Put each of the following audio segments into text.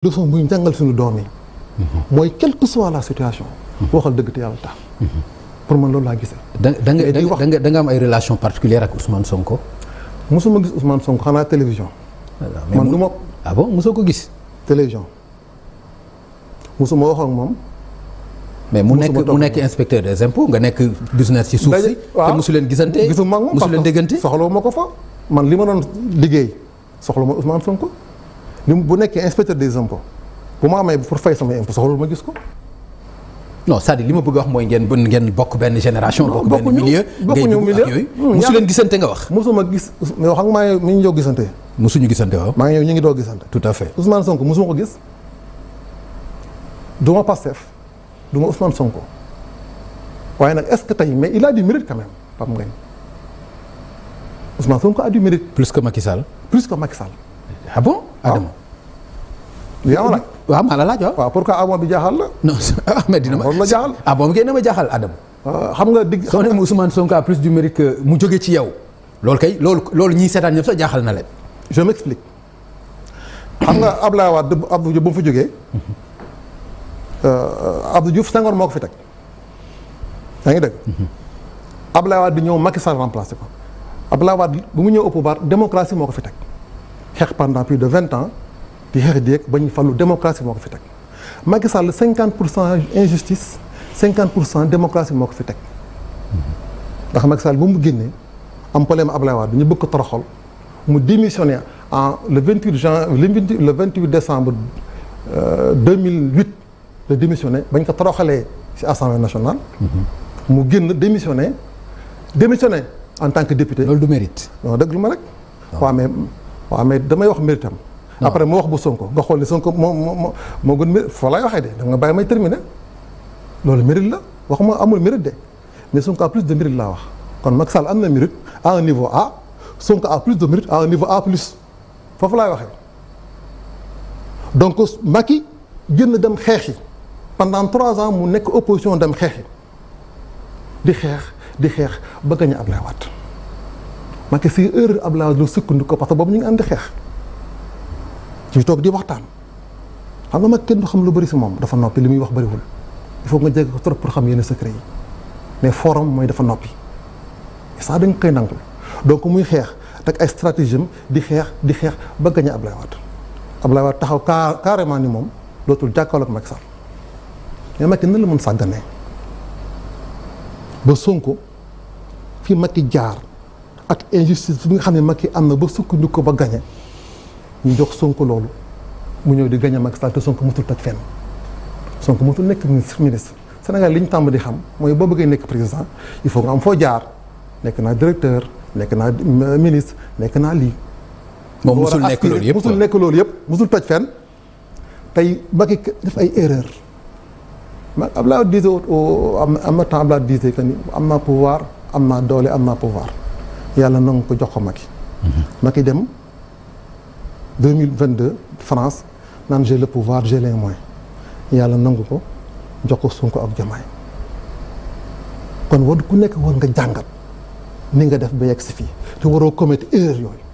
leçon bu ñu jàngal suñu doom yi. mooy quelle que soit la situation. waxal dëgg te yàlla tax. pour man loolu laa gisee. da nga am ay relation particulière ak Ousmane Sonko. mosuma gis Ousmane Sonko xanaa télévision. man du ma. ah bon mosoo ko gis. télévision mosuma wax ak moom. mais mu nekk inspecteur des impôts nga nekk business ci suuf si. te mosu leen gisante. gisuma ak moom mosu leen déggante. soxla ma ko fa man li ma doon liggéey soxla ma Ousmane Sonko. bu nekkee inspecteur des impôts bu ma amee pour fay sama impôt soxla ma gis ko. non c'est-à-dire li ma bëgg a wax mooy ngeen bokk benn génération. bokk benn milieu bokkuñu milieu ak yooyu. mosu leen gisante nga wax. mosuma gis mais wax nga maa ngi ñëw gisante. mosuñu gisante waaw. maa ngi ñëw ñu ngi doog gisante. tout à fait Ousmane Sonko mosuma ko gis. du ma Pastef du ma Ousmane Sonko waaye nag est-ce que tey mais il a du mérite quand même Pape Ngagne Ousmane Sonko a du mérite. plus que Macky Sall. plus que Macky Sall. ah bon Adama. yaa ma laaj. waaw maa la laaj waaw. waaw pourquoi Adama bi jaaxal la. non mais dina ma la jaaxal. ah bon kay na ma jaaxal Adama. xam nga digg. soo ne Ousmane Sonko a plus du mérite que mu jóge ci yow. loolu kay loolu ñiy seetaan ñëpp sax jaaxal na leen. je m'explique xam nga Abdoulaye Wade Abdou Diouf ba mu fa jógee Abdou Diouf Senghor moo ko fi teg yaa ngi dégg. Abdoulaye Wade di ñëw Macky Sall remplacé ko Abdoulaye Wade bu mu ñëw au pouvoir démocratie moo ko fi teg xeex pendant plus de 20 ans di xeex di ba ñu fallu démocratie moo ko fi teg Macky Sall 50% injustice 50% démocratie moo ko fi teg ndax Macky Sall bu mu génnee am problème Abdoulaye Wade ñu bëgg ko toroxal mu démissionné le 28 décembre 2008 la démissionné bañ ko toroxalee ci Assemblée nationale. mu génn démissionné en tant que député. loolu du mérite. non dëgg lu ma rek. waaw mais damay wax mérite am. après mu wax bu Sonko nga xool ni Sonko moo gën mérite foo lay waxee de da nga bàyyi may terminer loolu mérite la waxuma amul mérite de mais Sonko a plus de mérite laa wax kon Macky Sall am na mérite à un niveau A Sonko a plus de mérite à un niveau A plus foofu laay waxee donc Macky génn dem xeexi pendant 3 ans mu nekk opposition dem xeexi di xeex ba gañ a Ablaye Wade Macky si erreur Ablaye Wade lu sukkandiku parce que boobu ñu ngi ànd xeex ñu toog di waxtaan xam nga mag kenn du xam lu bëri si moom dafa noppi li muy wax bëriwul il faut nga jege ko trop pour xam yenn secret yi mais forum mooy dafa noppi ça dañ koy nangul donc muy xeex teg ay stratégie di xeex ba gañ a Ablaye Wade taxaw carrément ni moom dootul jàkkaarloo ak Macky Sall mais Macky nan la mën sàgganee ba Sonko fi Macky jaar ak injustice bi nga xam ne Macky am na ba sukkandiku ko ba gañe ñu jox Sonko loolu mu ñëw di gañe Macky Sall te Sonko musul toj fenn Sonko musul nekk ministre Sénégal li ñu tàmm di xam mooy boo bëggee nekk président il faut nga am foo jaar nekk naa directeur nekk naa ministre nekk naa lii. moom musul nekk loolu yëpp musul nekk loolu yëpp musul toj fenn tey Macky def ay erreur Abdoulaye disait am na temps Abdoulaye disait que ni am naa pouvoir am naa doole am naa pouvoir yàlla nangu ko jox ko Macky. Macky dem 2022 France naan j'ai le pouvoir j'ai les moyens yàlla nangu ko jox ko Sonko ak Diomaye kon war ku nekk war nga jàngat ni nga def ba yegg si fii te waroo commettre erreur yooyu.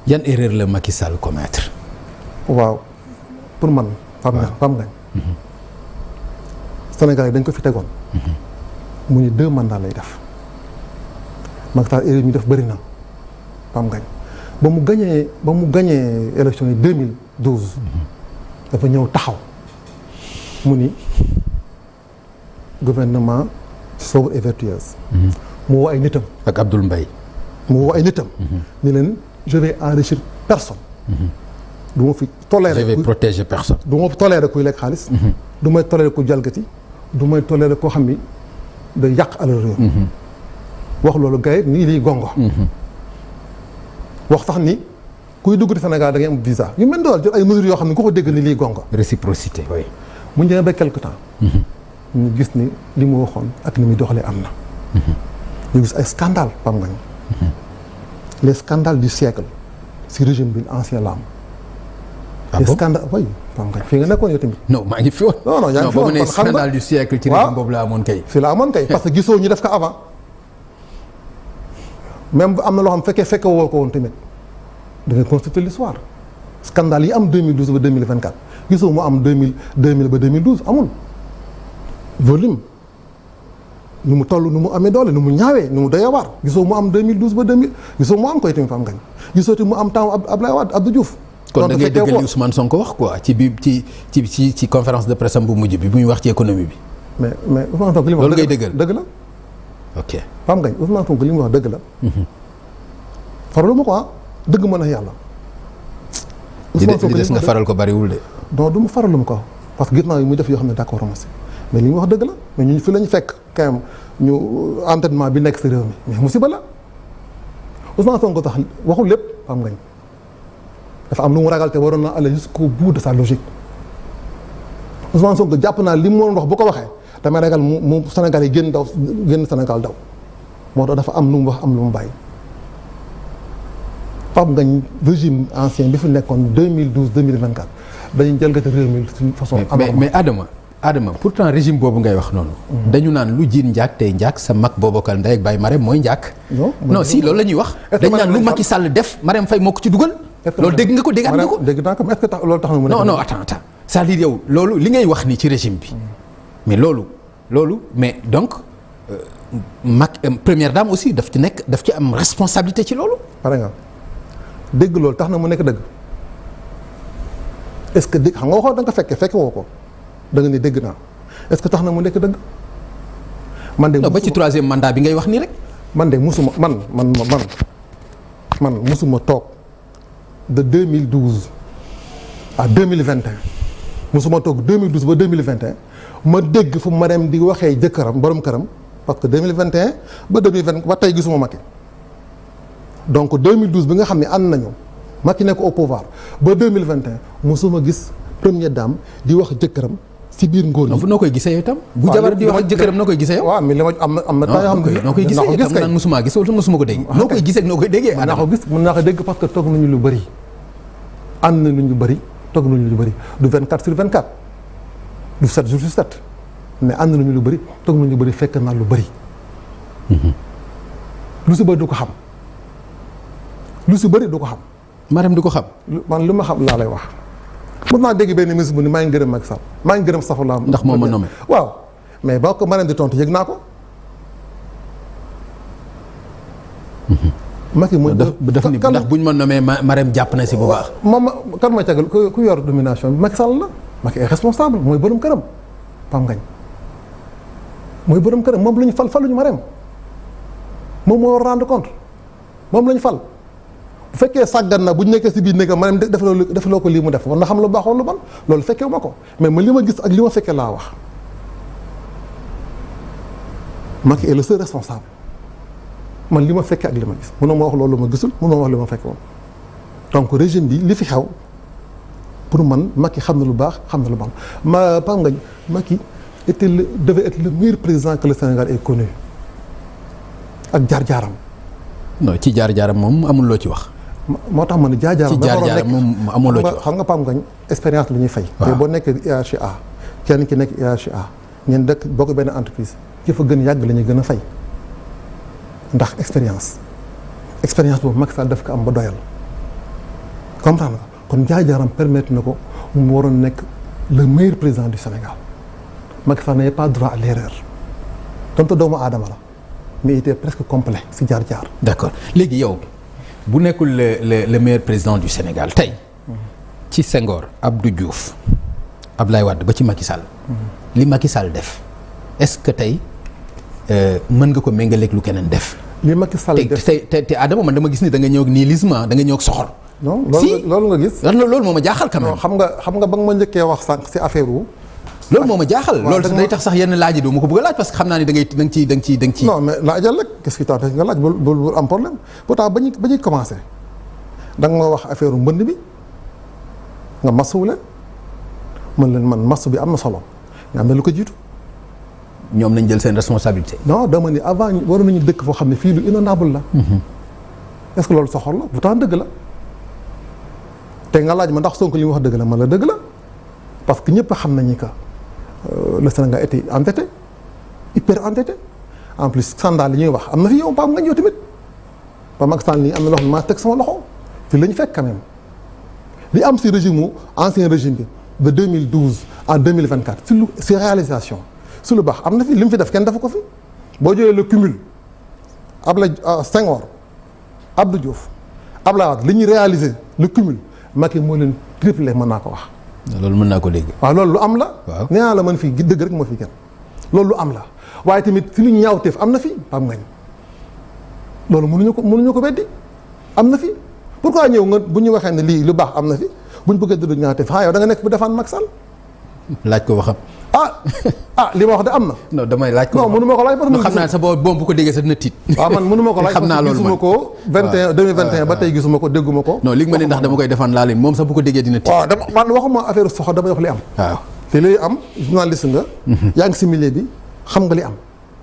yan erreur la Macky Sall commettre. waaw pour man. Pam Ngagne Sénégal yi dañ ko fi tegoon. mu ni 2 mandats lay def. Macky Sall erreur mi def bëri na Pam Ngagne ba mu gañee élection yi 2012. dafa ñëw taxaw mu ni gouvernement sobre et vertueuse. mu woo ay nitam. ak Abdoul Mbaye. mu woo ay nitam. ni leen je vais enrichir personne. du ma fi tolérer. je vais protéger personne. du ma fi tolérer kuy lekk xaalis. du may tolérer ku jalgati. du may tolérer koo xam ni day yàq alal réew. wax loolu gars yi nii lii gongo. wax sax ni kuy dugg ci Sénégal da ngay am visa yu mel dool jël ay mesures yoo xam ne ku ko dégg ni lii gongo. réciprocité oui. mu ñëwee ba quelque temps. ñu gis ni li mu waxoon ak ni muy doxalee am na. ñu gis ay scandale Pam Ngagne. les scandales du siècle si régime bi ancien la am. ah les bon scandales oui Pam Ngagne fii nga nekkoon yow tamit. non maa ngi fi woon. non yaa ngi fi woon kon xam nga scandale du siècle ci régime boobu la amoon kay. fii la amoon kay parce que gisoo ñu def ko avant même am na loo xam fekkee woo ko woon tamit da ngay consulter l'histoire scandale yi am 2012 ba 2024 gisoo mu am 2000 ba 2012 amul volume nu mu toll nu mu amee doole nu mu ñaawee nu mu doyee waar gisoo mu am 2012 ba 2000 gisoo mu am koy tamit Pape Ngagne gisoo ti mu am temps Abdoulaye Wade Abdou Diouf. kon da ngay dëggal li Ousmane Sonko wax quoi ci conférence de presse am bu mujj bi bu ñu wax ci économie bi. mais Ousmane Sonko li mu wax loolu ngay dëggal dëgg la. ok Pape Ngagne Ousmane Sonko li mu wax dëgg la. faralu ma ko dëgg mën a yàlla. Ousmane Sonko li des nga faral ko bariwul de. non du ma faralu ma ko parce que gis naa muy def yoo xam ne d'accord ma si mais li mu wax dëgg la mais ñun fi la ñu fekk quand même ñu entêtement bi nekk si réew mi mais musiba la Ousmane Sonko tax waxul lépp Pape Ngagne dafa am lu mu ragal te waroon na aller jusqu'au bout de sa logique Ousmane Sonko jàpp naa li mu waroon wax bu ko waxee damay ragal mu Sénégal yi génn Sénégal daw moo tax dafa am lu mu wax am lu mu bàyyi. Pape Ngagne régime ancien bi fi nekkoon 2012 2024 dañuy jalgati réew mi suñu façon. mais Adama pourtant régime boobu ngay wax noonu. dañu naan lu jiin njaag tey njaag sa mag boobakal ndey ak Baye Marème mooy njaag. non si loolu la ñuy wax. dañu naan lu Macky Sall def Marème Faye moo ko ci dugal. loolu dégg nga ko déggaat nga ko. dégg naa ko mais est-ce que loolu tax na mu. non attends c'est-à-dire yow loolu li ngay wax nii ci régime bi. mais loolu mais donc première dame aussi daf ci am responsabilité ci loolu. pare nga dégg loolu tax na mu nekk dëgg est-ce que dégg xam nga waxoon da nga ko fekke woo ko da nga ni dégg naa est-ce que tax na mu nekk dëgg. man de ba ci troisième mandat bi ngay wax nii rek. man de musuma man musuma toog de 2012 à 2021 musuma toog 2012 ba 2021 ma dégg fu ma dem di waxee jëkkëram borom këram parce que 2021 ba 2020 ba tey gisuma Macky. donc 2012 bi nga xam ne ànd nañu Macky nekk au pouvoir ba 2021 mosuma gis première dame di wax jëkkëram si biir ngóor yi. noo koy gisee yow itam. bu jabar di wax ak jëkkëram noo koy gisee yow. waaw mais li ma am na temps yoo xam ne noo koy gisee itam naan mosuma gis wala mosuma ko dégg. noo koy gisee ak noo koy déggee. mën naa ko gis mën naa ko dégg parce que toog nañu lu bëri ànd nañu lu bëri toog nañu lu bëri du 24 sur 24 du 7 jours sur 7 mais ànd nañu lu bëri toog nañu lu bëri fekk naa lu bëri. lu si bëri du ko xam. lu si bëri du ko xam. Marème du ko xam. man lu ma xam laa lay wax. mën naa dégg benn ministre bu ni maa ngi gërëm Macky Sall maa ngi gërëm Safula. ndax moo ma nommé. waaw mais boo ko Marème di tontu yëg naa ko. Macky mooy. daf ni ndax buñ ma nommé Marème jàpp na si bu baax. moom kan mooy tegal ku yor domination bi Macky Sall la. Macky est responsable mooy borom këram Pape Ngagne mooy borom këram moom la ñu faluñu Marème moom moo war rendre compte moom la ñu fal. bu fekkee sàggan na bu ñu nekkee si biir néegam ma ne defaloo ko lii mu def war na xam lu baax wala lu bon loolu fekkee ma ko mais man li ma gis ak li ma fekkee laa wax Macky est le seul responsable man li ma fekkee ak li ma gis mënoo ma wax loolu ma gisul mënoo ma wax li ma fekkee woon donc régime bi li fi xew pour man Macky xam na lu baax xam na lu bon ma Pape Ngagne Macky devait être le meilleur président que le Sénégal ait connu ak jaar-jaaram. non ci jaar-jaaram moom amul loo ci wax. moo tax ma ne jaar-jaaram ci jaar-jaaram moom amuloo ci wax xam nga Pape Ngagne expérience la ñuy fay. waaw te boo nekkee hiérarchie A kenn ki nekk hiérarchie A ñeen dëkk boo ko benn entreprise ki fa gën yàgg la ñuy gën a fay ndax expérience boobu Macky Sall daf ko am ba doyal comprendre nga kon jaar-jaaram permettre na ko mu waroon nekk le meilleur président du Sénégal Macky Sall n'avait pas droit à l'erreur donte doomu aadama la mais il était presque complet si jaar-jaar. d'accord léegi yow. bu nekkul le meilleur président du Sénégal tey ci Senghor Abdou Diouf Abdoulaye Wade ba ci Macky Sall. li Macky Sall def est-ce que tey mën nga ko méngaleeg lu keneen def. li Macky Sall def te Adama man dama gis ni da nga ñëw ak nihilisme da nga ñëw ak soxor. non loolu nga gis. loolu moo ma jaaxal quand même. xam nga ba nga ma njëkkee wax sànq si affaire wu. loolu moo ma jaaxal. loolu day tax sax yenn laaj yi doo ma ko bëgg a laaj parce que xam naa ni da nga ciy. non mais laajal rek qu'est-ce qui t'empêche nga laaj bul am problème pourtant ba ñuy commencé da nga ma wax affaire mbënd bi nga masuwu leen man masu bi am na solo nga am na lu ko jiitu. ñoom nañ jël seen responsabilité. non dama ni avant waroon nañu dëkk foo xam ne fii lu inondable la. est-ce que loolu soxor la pourtant dëgg la te nga laaj ma ndax Sonko li mu wax dëgg la man la dëgg la parce que ñëpp xam nañu que. Le Sénégal était endetté hyper endetté en plus scandale yi ñuy wax am na fi yow Pape Ngagne yow tamit ba mag sànni am na loo xam ne maa teg sama loxo fi la ñu fekk quand même li am si régime mu ancien régime bi de 2012 en 2024 si réalisation su lu baax am na fi li mu fi def kenn defu ko fi boo jëlee le cumul Abdoulaye Senghor Abdou Diouf Abdoulaye Wade li ñuy réaliser le cumul Macky moo leen triplé mën naa ko wax. loolu mën naa ko dégg. waaw loolu lu am la. waaw nee naa la man fii dëgg rek moo fi kenn loolu lu am la waaye tamit si lu ñaawteef am na fi Pape Ngagne loolu mënuñu ko weddi am na fi pourquoi ñëw nga bu ñu waxee ne lii lu baax am na fi bu ñu bëggee dëgg ñaawteef yow da nga nekk bu defaan Macky Sall. laaj ko waxam. li ma wax de am na. non damay laaj ko. non mënu ma ko laaj parce que xam naa sa boobu bu ko déggee sa dina tiit. waaw man mënu ma ko laaj xam naa loolu gisuma ko 2021 ba tey gisuma ko dégguma ko. non li nga ma ne ndax dama koy defaan laa leen moom sax bu ko déggee dina tiit. waaw dama man waxuma affaire soxla damay wax li am. waaw te li am journaliste nga. yaa ngi si milieu bi xam nga li am.